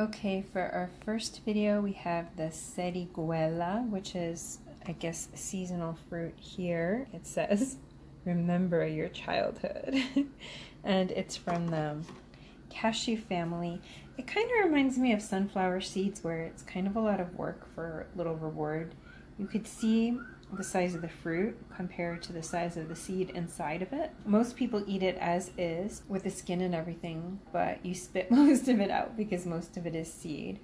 Okay, for our first video we have the seriguela, which is, I guess, a seasonal fruit here. It says, remember your childhood. And it's from the cashew family. It kind of reminds me of sunflower seeds, where it's kind of a lot of work for little reward. You could see the size of the fruit compared to the size of the seed inside of it. Most people eat it as is with the skin and everything, but you spit most of it out because most of it is seed.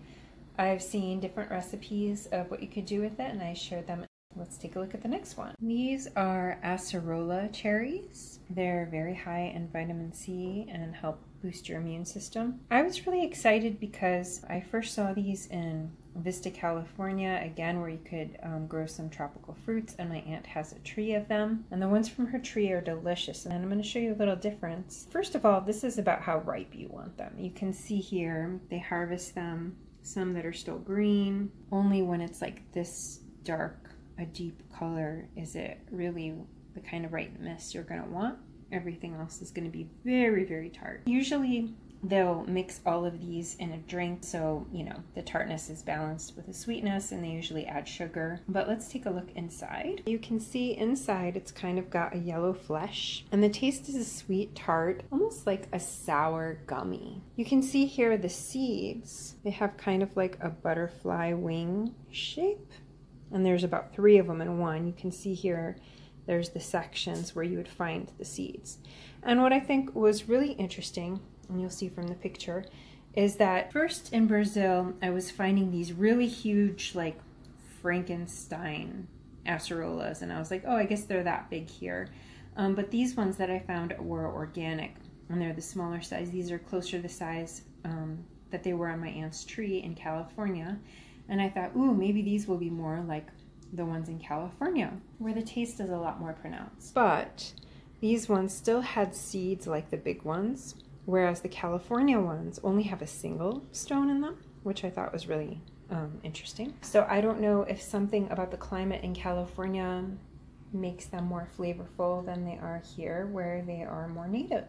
I've seen different recipes of what you could do with it, and I shared them. Let's take a look at the next one. These are acerola cherries. They're very high in vitamin C and help boost your immune system. I was really excited because I first saw these in Vista, California, again, where you could grow some tropical fruits, and my aunt has a tree of them. And the ones from her tree are delicious, and I'm going to show you a little difference. First of all, this is about how ripe you want them. You can see here, they harvest them, some that are still green. Only when it's like this dark, a deep color, is it really the kind of ripeness you're going to want. Everything else is going to be very, very tart. Usually they'll mix all of these in a drink, so you know the tartness is balanced with the sweetness, and they usually add sugar. But let's take a look inside. You can see inside it's kind of got a yellow flesh, and the taste is a sweet tart, almost like a sour gummy. You can see here the seeds. They have kind of like a butterfly wing shape, and there's about 3 of them in one. You can see here there's the sections where you would find the seeds. And what I think was really interesting, and you'll see from the picture, is that first in Brazil, I was finding these really huge, like Frankenstein acerolas, and I was like, oh, I guess they're that big here. But these ones that I found were organic, and they're the smaller size. These are closer to the size that they were on my aunt's tree in California. And I thought, ooh, maybe these will be more like the ones in California, where the taste is a lot more pronounced. But these ones still had seeds like the big ones, whereas the California ones only have a single stone in them, which I thought was really interesting. So I don't know if something about the climate in California makes them more flavorful than they are here, where they are more native.